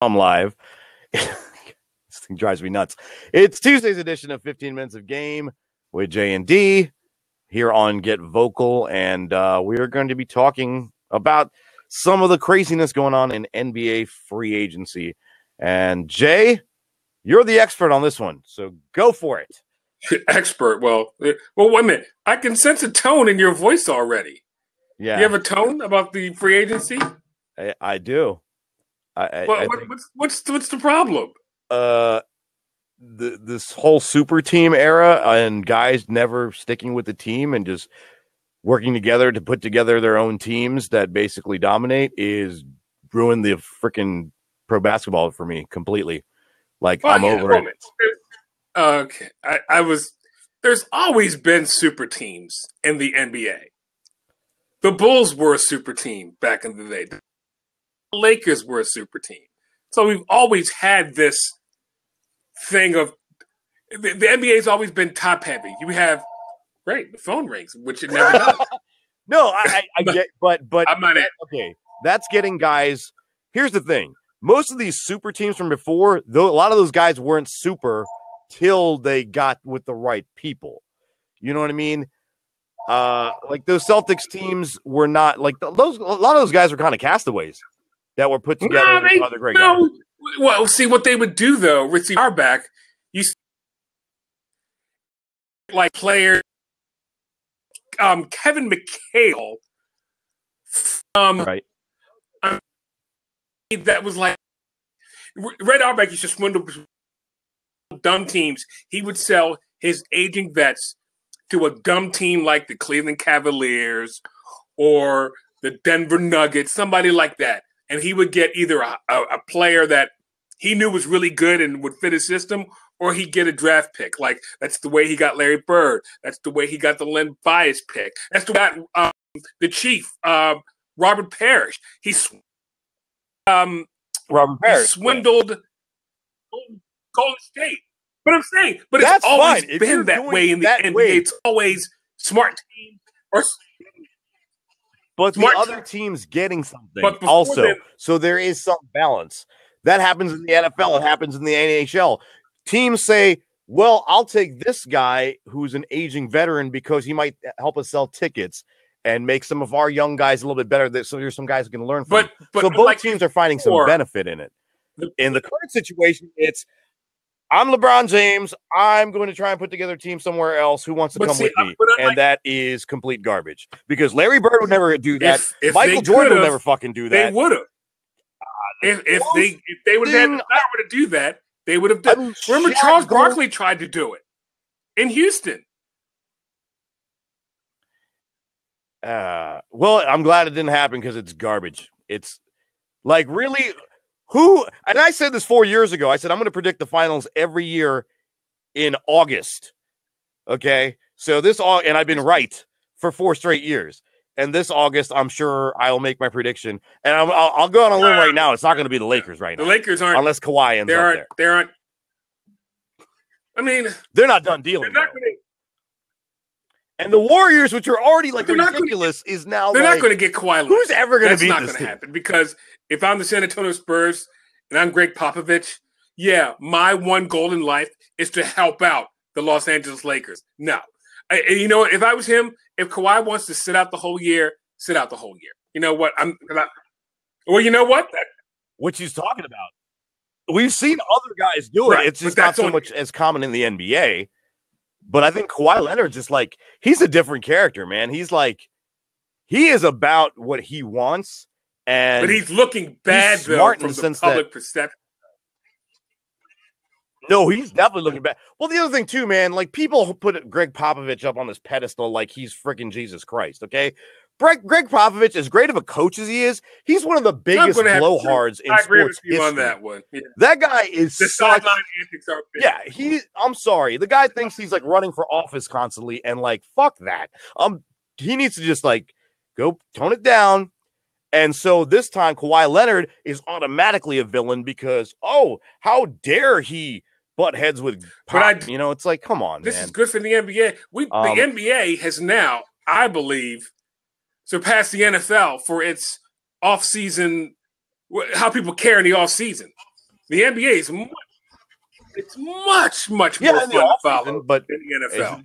I'm live. This thing drives me nuts. It's Tuesday's edition of 15 Minutes of Game with J and D here on Get Vocal, and we are going to be talking about some of the craziness going on in NBA free agency. And Jay, you're the expert on this one, so go for it. Expert. Well, wait a minute. I can sense a tone in your voice already. Yeah, you have a tone about the free agency? I do. What's the problem? This whole super team era and guys never sticking with the team and just working together to put together their own teams that basically dominate is ruined the freaking pro basketball for me completely. I'm over it. Okay, there's always been super teams in the NBA. The Bulls were a super team back in the day. The Lakers were a super team. So we've always had this thing of the NBA's always been top heavy. You have the phone rings, which it never does. No, I get, but I'm not at. Okay, that's getting guys. Here's the thing: most of these super teams from before, though, a lot of those guys weren't super till they got with the right people. You know what I mean? Like those Celtics teams were not like those. A lot of those guys were kind of castaways that were put together with other great guys. Well, see what they would do though. Richie Harback, you like player, Kevin McHale, right? That was like Red Auerbach used to swindle dumb teams. He would sell his aging vets to a dumb team like the Cleveland Cavaliers or the Denver Nuggets, somebody like that. And he would get either a player that he knew was really good and would fit his system, or he'd get a draft pick. Like, that's the way he got Larry Bird. That's the way he got the Len Bias pick. That's the way he got the Chief, Robert Parrish. Robert Parrish. He swindled Golden State. But I'm saying, that's it's always fine. been that way in the NBA. It's always smart teams or but the other team's getting something also. So there is some balance. That happens in the NFL. It happens in the NHL. Teams say, well, I'll take this guy who's an aging veteran because he might help us sell tickets and make some of our young guys a little bit better. So there's some guys who can learn from him. So both teams are finding some benefit in it. In the current situation, it's I'm LeBron James. I'm going to try and put together a team somewhere else who wants to come with me. And that is complete garbage because Larry Bird would never do that. If Michael Jordan would never fucking do that. They would have. If they would have had the power to do that, they would have done. Remember, Charles Barkley tried to do it in Houston. Well, I'm glad it didn't happen because it's garbage. It's like really. And I said this 4 years ago. I said, I'm going to predict the finals every year in August. Okay. So and I've been right for 4 straight years. And this August, I'm sure I'll make my prediction. And I'll go on a limb right now. It's not going to be the Lakers right now. The Lakers aren't. Unless Kawhi ends up there. They aren't. I mean. They're not done dealing. And the Warriors, which are already ridiculous, is now they're not going to get Kawhi. Who's ever going to beat this? That's not going to happen because if I'm the San Antonio Spurs and I'm Greg Popovich, my one goal in life is to help out the Los Angeles Lakers. No, if I was him, if Kawhi wants to sit out the whole year, sit out the whole year. You know what? Well, you know what? What he's talking about. We've seen other guys do it. Right, it's just not so much as common in the NBA. But I think Kawhi Leonard's just he's a different character, man. He is about what he wants. But he's looking bad, though, from the public perception. No, he's definitely looking bad. Well, the other thing, too, man, people put Greg Popovich up on this pedestal like he's freaking Jesus Christ, okay? Greg Popovich, as great of a coach as he is, he's one of the biggest blowhards in sports history. On that one. Yeah. That guy is the sideline antics are big. Yeah, I'm sorry. The guy thinks he's running for office constantly, and fuck that. He needs to just go tone it down. And so this time, Kawhi Leonard is automatically a villain because, how dare he butt heads with Pop? It's come on, this man. Is good for the NBA. The NBA has now, I believe, surpassed the NFL for its off-season, how people care in the off-season. The NBA is much more fun to follow than the NFL.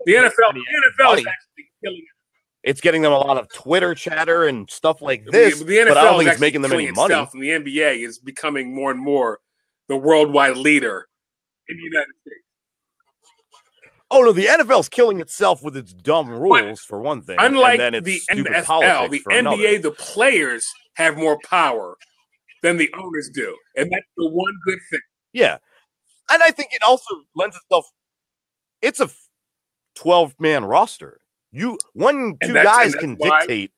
The NFL is actually killing it. It's getting them a lot of Twitter chatter and stuff like this, the NFL but I don't think it's making them any money. And the NBA is becoming more and more the worldwide leader in the United States. Oh no, the NFL is killing itself with its dumb rules for one thing. Unlike and then the NFL, the NBA, the players have more power than the owners do, and that's the one good thing. Yeah, and I think it also lends itself. It's a 12-man roster. Two guys can dictate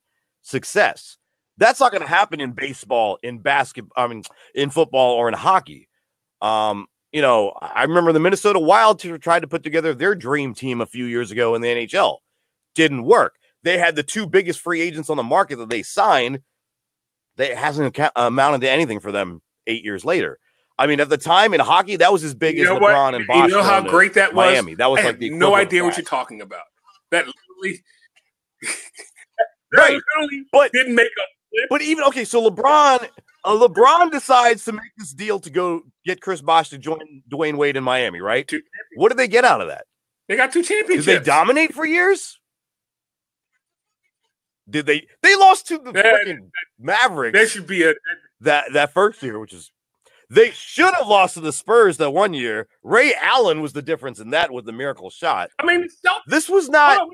success. That's not going to happen in baseball, in basketball, in football, or in hockey. I remember the Minnesota Wild tried to put together their dream team a few years ago in the NHL. Didn't work. They had the two biggest free agents on the market that they signed. It hasn't amounted to anything for them 8 years later. I mean, at the time in hockey, that was as big as LeBron and Boston. You know how great that was? Miami. That was like the no idea what you're talking about. That literally, but didn't make a flip. But even okay, so LeBron decides to make this deal to go get Chris Bosh to join Dwayne Wade in Miami, right? What did they get out of that? They got 2 championships. Did they dominate for years? Did they? They lost to the freaking Mavericks. There should be that first year, which is they should have lost to the Spurs that one year. Ray Allen was the difference in that with the miracle shot. I mean, this was not.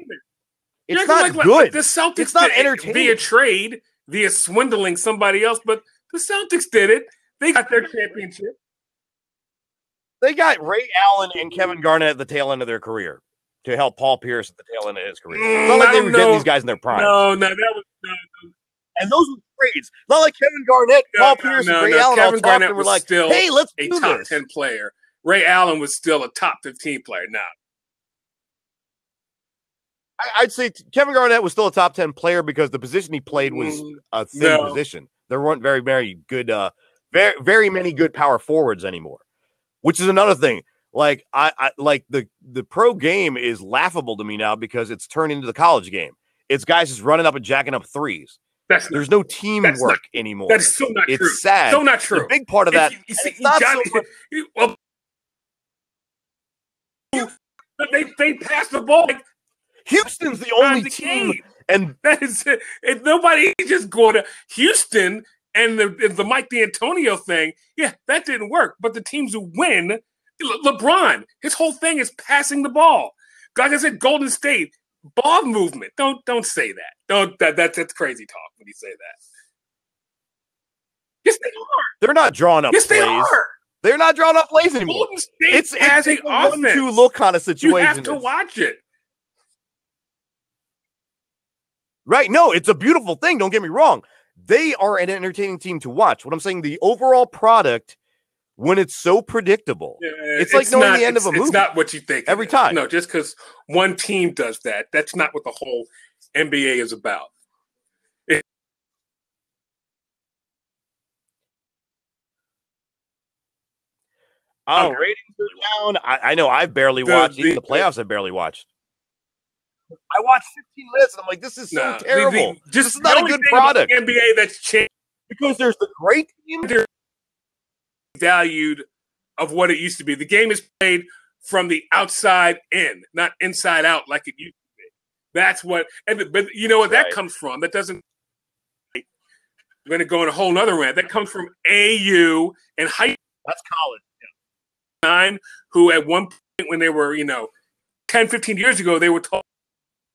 It's not good. The Celtics it's not entertaining via trade, via swindling somebody else, but the Celtics did it. They got their championship. They got Ray Allen and Kevin Garnett at the tail end of their career to help Paul Pierce at the tail end of his career. It's not like they were getting these guys in their prime. No, that was and those were trades. Not like Kevin Garnett, Paul Pierce, and Ray Allen. Kevin Garnett were like, still "Hey, let's a do top this." 10 player. Ray Allen was still a top 15 player. Now, I'd say Kevin Garnett was still a top 10 player because the position he played was a thin position. There weren't very, very good, very many good power forwards anymore, which is another thing. Like I like the pro game is laughable to me now because it's turned into the college game. It's guys just running up and jacking up threes. There's no teamwork anymore. That is so not it's true. It's sad. So not true. The big part of that. They pass the ball. Houston's the only team, and that is it. If nobody just go to Houston and the Mike D'Antonio thing, yeah, that didn't work. But the teams who win, LeBron, his whole thing is passing the ball. Like I said, Golden State, ball movement. Don't say that. That's crazy talk when you say that. Yes, they are. They're not drawing up. Yes, plays. they are. They're not drawing up plays anymore. Golden State has a 1-2 look kind of situation. You have to watch it. Right. No, it's a beautiful thing. Don't get me wrong. They are an entertaining team to watch. What I'm saying, the overall product, when it's so predictable, it's like knowing the end of a movie. It's not what you think. Every time. No, just because one team does that, that's not what the whole NBA is about. Ratings are down. I know I've barely watched. Even the playoffs I've barely watched. I watched 15 minutes and I'm like, this is so terrible. This is not a good product. NBA that's changed because there's the great team. Valued of what it used to be. The game is played from the outside in, not inside out like it used to be. That's what. But you know what that comes from? That doesn't. I'm going to go on a whole nother rant. That comes from AU and high. That's college. Who at one point when they were 10, 15 years ago they were told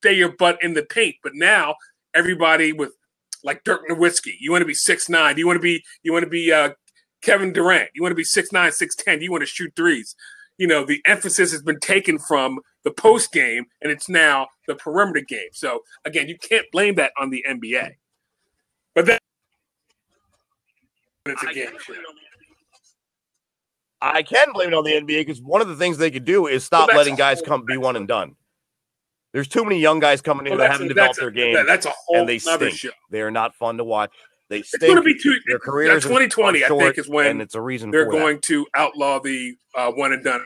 stay your butt in the paint, but now everybody with like Dirk Nowitzki, you want to be 6'9", you want to be Kevin Durant, you want to be 6'9", 6'10", you want to shoot threes. The emphasis has been taken from the post game and it's now the perimeter game. So again, you can't blame that on the NBA. But then it's a game show. I can blame it on the NBA because one of the things they could do is stop letting guys come be one and done. There's too many young guys coming in that haven't developed their game. That's a whole and they stink. Show. They are not fun to watch. They stink. It's going to be their careers 2020, short, I think, is when and it's a reason they're going to outlaw the one and done.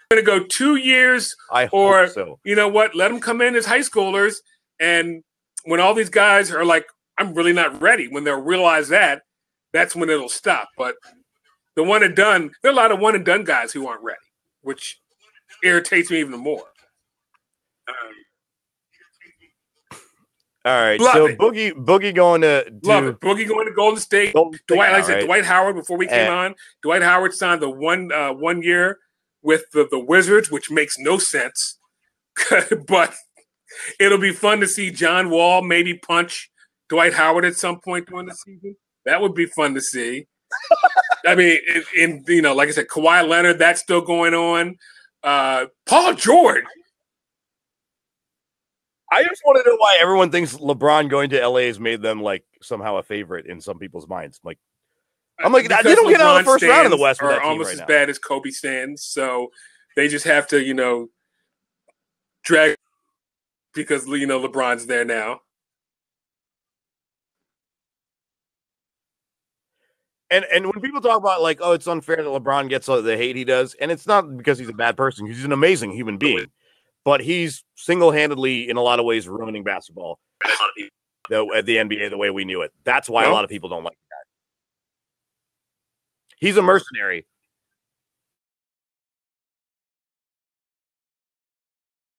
They're going to go 2 years, or so. You know what? Let them come in as high schoolers, and when all these guys are like, "I'm really not ready," when they'll realize that, that's when it'll stop. But The one and done. There are a lot of one and done guys who aren't ready, which irritates me even more. All right, so Boogie going to love it. Boogie going to Golden State. Dwight Howard. Before we came on, Dwight Howard signed the 1 year with the Wizards, which makes no sense. But it'll be fun to see John Wall maybe punch Dwight Howard at some point during the season. That would be fun to see. I mean, like I said, Kawhi Leonard, that's still going on. Paul George. I just want to know why everyone thinks LeBron going to LA has made them like somehow a favorite in some people's minds. I'm like, they don't get out of the first round in the West with that team almost right as now. Bad as Kobe stands, so they just have to, drag because LeBron's there now. And when people talk about like, oh, it's unfair that LeBron gets the hate he does, and it's not because he's a bad person, because he's an amazing human being. But he's single-handedly, in a lot of ways, ruining basketball at the NBA the way we knew it. That's why a lot of people don't like that. He's a mercenary